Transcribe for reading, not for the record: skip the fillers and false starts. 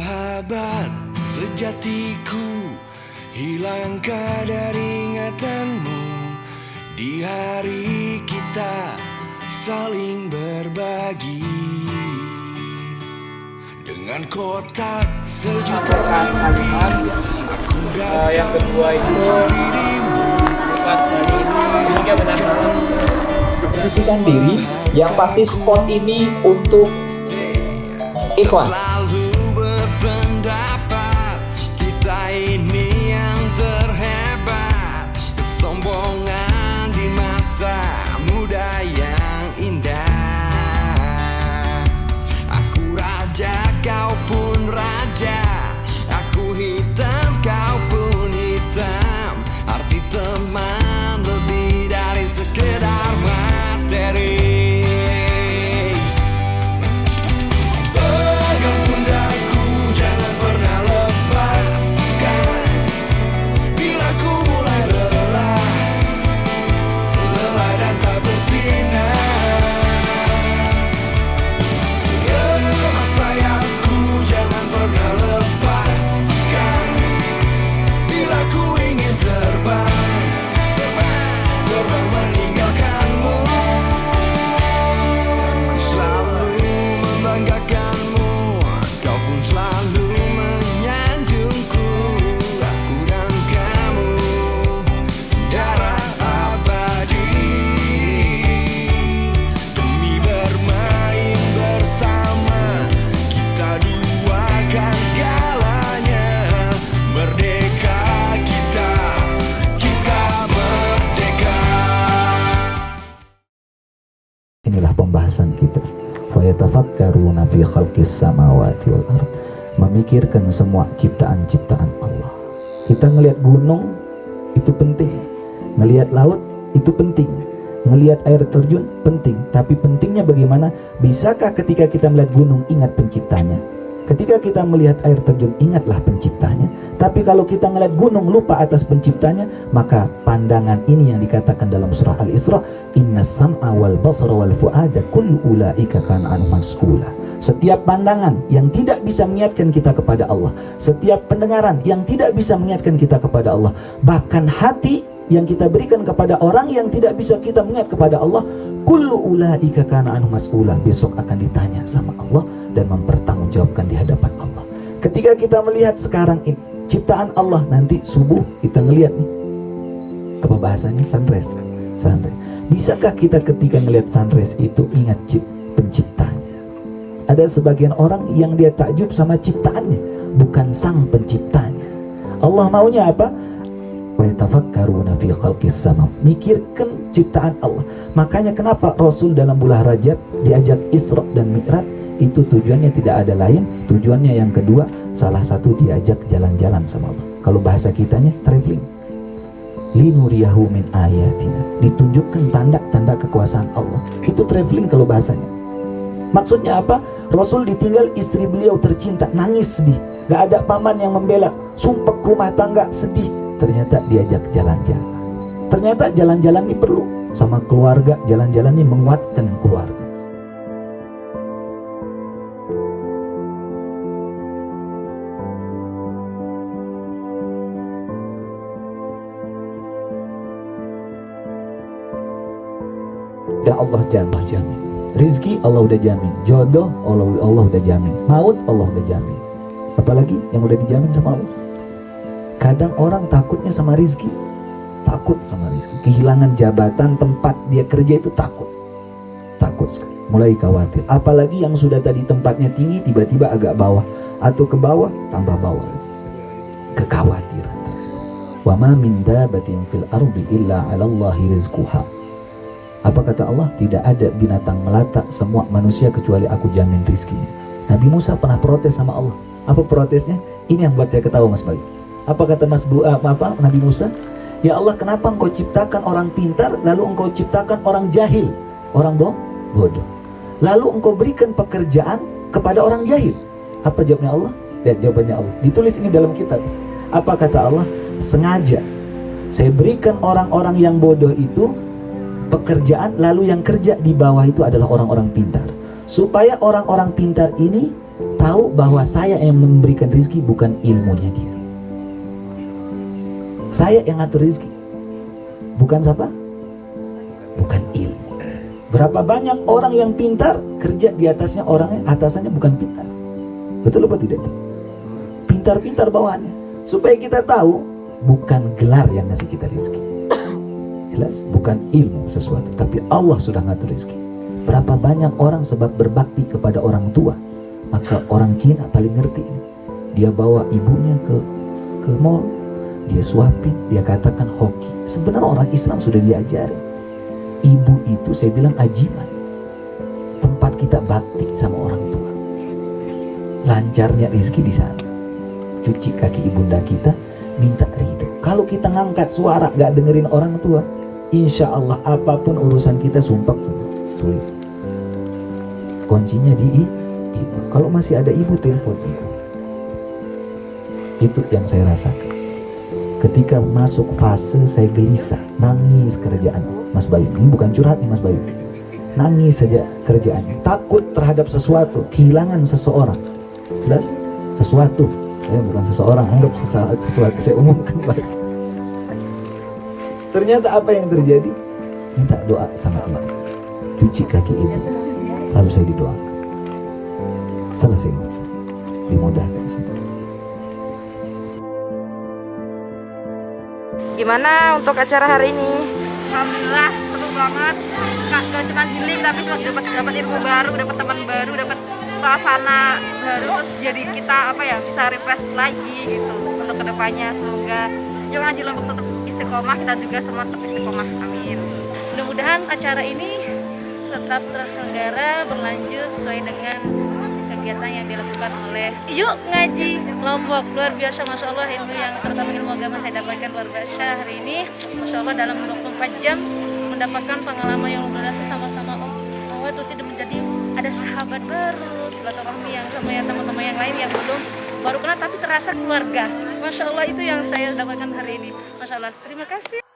Sahabat sejatiku, hilangkah dari ingatanmu di hari kita saling berbagi dengan kotak sejuta mimpi. Aku Yang kedua itu pas dari hingga benar. Posisikan diri, yang pasti spot ini untuk ikhwan. selalu berpendapat kita ini yang terhebat. Kesombongan di masa muda yang indah. Aku raja, kau pun raja. Aku hitam, kau pun hitam. Arti teman lebih dari sekedar materi. Pegang pundakku, jangan pernah lepaskan. Bila ku mulai lelah dan tak bersinar. Lemas sayapku, jangan pernah lepaskan. Bila ku ingin terbang meninggalkanmu. Aku selalu membanggakanmu, kau pun selalu menyanjungku. Aku dan kamu darah abadi, demi bermain bersama. Kita duakan segalanya. Merdeka kita merdeka. Inilah pembahasan kita. Wa yatafakkaruna fi khalqis samawati wal ard. Memikirkan semua ciptaan-ciptaan Allah. Kita ngelihat gunung itu penting, ngelihat laut itu penting, ngelihat air terjun penting. Tapi pentingnya bagaimana? Bisakah ketika kita melihat gunung ingat penciptanya? Ketika kita melihat air terjun ingatlah penciptanya. Tapi kalau kita ngelihat gunung lupa atas penciptanya, maka pandangan ini yang dikatakan dalam surah Al-Isra, inna sam'a wal basara wal fu'ada kullu ulaika kana anhu mas'ula. Setiap pandangan yang tidak bisa mengingatkan kita kepada Allah, setiap pendengaran yang tidak bisa mengingatkan kita kepada Allah, bahkan hati yang kita berikan kepada orang yang tidak bisa kita mengingat kepada Allah, kullu ulaika kana anhu mas'ula, besok akan ditanya sama Allah dan mempertanggungjawabkan di hadapan Allah. Ketika kita melihat sekarang ini ciptaan Allah, nanti subuh kita ngelihat nih, apa bahasanya, sunrise. Bisakah kita ketika ngelihat sunrise itu ingat penciptanya? Ada sebagian orang yang dia takjub sama ciptaannya, bukan sang penciptanya. Allah maunya apa? Wa yatafakkaruna fi khalqis sama, mikirkan ciptaan Allah. Makanya kenapa Rasul dalam bulan Rajab diajak Isra dan Mi'raj? Itu tujuannya tidak ada lain. Tujuannya yang kedua, salah satu diajak jalan-jalan sama Allah. Kalau bahasa kitanya traveling. Linuriyahu min ayatina, ditunjukkan tanda-tanda kekuasaan Allah. Itu traveling kalau bahasanya. Maksudnya apa? Rasul ditinggal istri beliau tercinta, nangis sedih. Gak ada paman yang membela, sumpah rumah tangga sedih. Ternyata diajak jalan-jalan. Ternyata jalan-jalan ini perlu sama keluarga. Jalan-jalan ini menguatkan keluarga. Allah jamin, rizki Allah udah jamin, jodoh Allah udah jamin, maut Allah udah jamin. Apalagi yang udah dijamin sama Allah. Kadang orang takutnya sama rizki, takut sama rizki, kehilangan jabatan tempat dia kerja itu takut sekali, mulai khawatir. Apalagi yang sudah tadi tempatnya tinggi tiba-tiba agak bawah, atau ke bawah tambah bawah, kekhawatiran tersebut. Wa ma min dabatin fil ardi illa 'alallahi rizquha. Apa kata Allah? Tidak ada binatang melata, semua manusia kecuali aku jamin rizkinya. Nabi Musa pernah protes sama Allah. Apa protesnya? Ini yang buat saya ketawa Mas Bayu. Apa kata Nabi Musa? Ya Allah, kenapa engkau ciptakan orang pintar, lalu engkau ciptakan orang jahil, orang bodoh. Lalu engkau berikan pekerjaan kepada orang jahil. Apa jawabnya Allah? Lihat jawabannya Allah. Ditulis ini dalam kitab. Apa kata Allah? Sengaja saya berikan orang-orang yang bodoh itu pekerjaan, lalu yang kerja di bawah itu adalah orang-orang pintar, supaya orang-orang pintar ini tahu bahwa saya yang memberikan rezeki, bukan ilmunya dia. Saya yang ngatur rezeki, bukan siapa? Bukan ilmu. Berapa banyak orang yang pintar kerja di atasnya orangnya, atasannya bukan pintar. Betul apa tidak? Pintar-pintar bawaannya. Supaya kita tahu, bukan gelar yang ngasih kita rezeki. Jelas, bukan ilmu sesuatu, tapi Allah sudah ngatur rezeki. Berapa banyak orang sebab berbakti kepada orang tua, maka orang Cina paling ngerti ini. Dia bawa ibunya ke mall, dia suapin, dia katakan hoki. Sebenarnya orang Islam sudah diajari. Ibu itu saya bilang ajiban, tempat kita bakti sama orang tua. Lancarnya rezeki di sana. Cuci kaki ibunda kita, minta ridho. Kalau kita ngangkat suara gak dengerin orang tua, insya Allah apapun urusan kita sumpah sulit. Kuncinya di ibu. Kalau masih ada ibu, telepon ibu. Itu yang saya rasakan. Ketika masuk fase saya gelisah, nangis kerjaan. Mas Bayu, ini bukan curhat nih Mas Bayu. Nangis saja kerjaan. Takut terhadap sesuatu, kehilangan seseorang. Jelas? Sesuatu. Saya bukan seseorang, anggap sesuatu. Saya umumkan bahas. Ternyata apa yang terjadi? Minta doa sama ibu. Cuci kaki ibu. Lalu saya didoakan. Selesai. Dimudahkan semua. Gimana untuk acara hari ini? Alhamdulillah seru banget. Gak cuma healing tapi dapat ilmu baru, dapat teman baru, dapat suasana baru, terus jadi kita bisa refresh lagi gitu untuk kedepannya. Semoga Jemaah Haji Lombok tetap istiqomah, kita juga semua tetap istiqomah. Amin. Mudah-mudahan acara ini tetap terselenggara berlanjut sesuai dengan kegiatan yang dilakukan oleh Yuk Ngaji Lombok. Luar biasa, Masya Allah, ilmu yang terutama ilmu agama saya dapatkan luar biasa hari ini. Masya Allah, dalam 24 jam mendapatkan pengalaman yang luar biasa sama-sama Allah itu tidak menjadi ada sahabat baru, silaturahmi yang sama ya teman-teman yang lain yang belum baru kenal tapi terasa keluarga. Masya Allah, itu yang saya dapatkan hari ini. Masya Allah, terima kasih.